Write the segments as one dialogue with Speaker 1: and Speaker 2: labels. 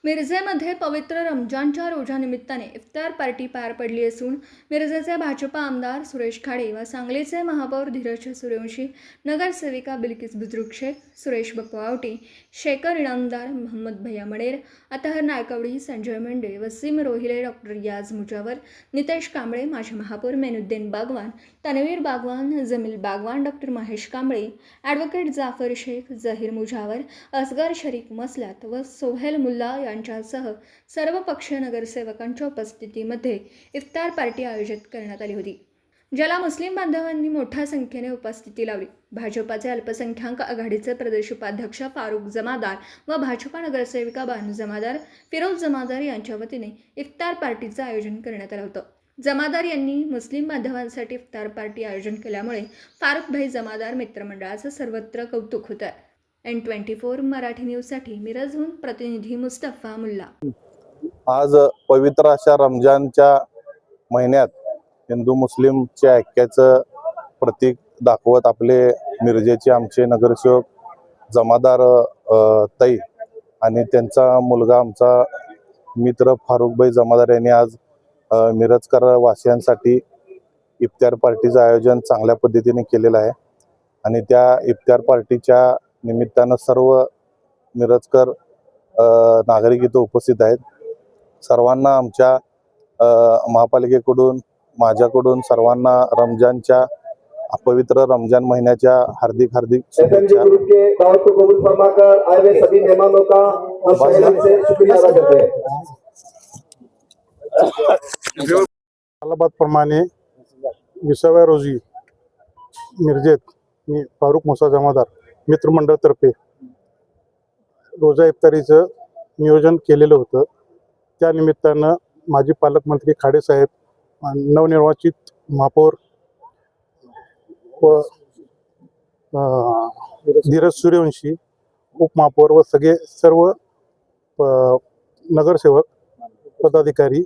Speaker 1: मिरजेमध्ये पवित्र रमजानच्या रोजानिमित्ताने इफ्तार पार्टी पार पडली असून मिरजेचे भाजपा आमदार सुरेश खाडे व सांगलीचे महापौर धीरज सूर्यवंशी, नगरसेविका बिल्किस बुजुर्ग शेख, सुरेश बाप्पू आवटी, शेखर इनामदार, मोहम्मद भैया मडेर, अतहर नायकवडी, संजय मेंढे, वसीम रोहिले, डॉक्टर रियाज मुजावर, नितेश कांबळे, माजी महापौर मेनुद्दीन बागवान, तनवीर बागवान, जमील बागवान, डॉक्टर महेश कांबळे, ॲडव्होकेट जाफर शेख, जहीर मुजावर, असगर शरीफ मसलात व सोहेल मुल्ला यांच्यासह सर्व पक्षीय नगरसेवकांच्या उपस्थितीमध्ये इफ्तार पार्टी आयोजित करण्यात आली होती, ज्याला मुस्लिम बांधवांनी मोठ्या संख्येने उपस्थिती लावली। भाजपाचे अल्पसंख्याक आघाडीचे प्रदेश उपाध्यक्ष फारुख जमादार व भाजपा नगरसेविका बानू जमादार, फिरोज जमादार यांच्या वतीने इफ्तार पार्टीचे आयोजन करण्यात आलं होतं। जमादार यांनी मुस्लिम बांधवांसाठी इफ्तार पार्टी आयोजन केल्यामुळे फारुख भाई जमादार मित्रमंडळाचं सर्वत्र कौतुक होतं। N24 मराठी न्यूजसाठी मिरजहून प्रतिनिधी मुस्तफा मुल्ला।
Speaker 2: आज पवित्र अशा रमजानच्या महिन्यात हिंदू मुस्लिमच्या ऐक्याचं प्रतीक दाखवत आपले मिरजेचे आमचे नगरसेवक जमादार ताई आणि त्यांचा मुलगा आमचा मित्र फारुखभाई जमादार यांनी आज मिरजकर वासियांसाठी इफ्तार पार्टीचं आयोजन चांगल्या पद्धतीने केलेलं आहे आणि त्या इफ्तार पार्टीच्या निमित्तानं सर्व मिरजकर नागरिक इथं उपस्थित आहेत। सर्वांना आमच्या महापालिकेकडून माझ्याकडून सर्वांना रमजानच्या पवित्र रमजान महिन्याच्या हार्दिक शुभेच्छा।
Speaker 3: प्रमाणे 20व्या रोजी मिरजेत मी फारुख मुसा जमादार मित्रमंडळातर्फे रोजा इफ्तारीचं नियोजन केलेलं होतं। त्या निमित्तानं माजी पालकमंत्री खाडे साहेब, नवनिर्वाचित महापौर व धीरज सूर्यवंशी उपमहापौर व सर्व नगरसेवक पदाधिकारी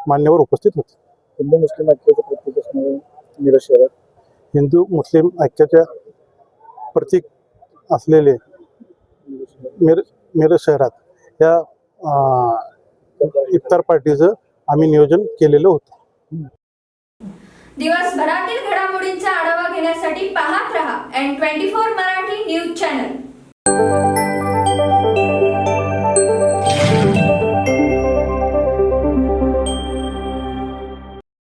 Speaker 3: मान्यवर उपस्थित होते।
Speaker 4: हिंदू मुस्लिम ऐक्याचं प्रतीक असणारे मिरज शहरात
Speaker 3: हिंदू मुस्लिम ऐक्याच्या प्रतीक असलेले मिरज शहरात या इफ्तार पार्टीचं आम्ही नियोजन केलेलं होतं।
Speaker 1: दिवसभरातील घडामोडींचा आढावा घेण्यासाठी पाहत रहा N24 मराठी न्यूज चॅनल।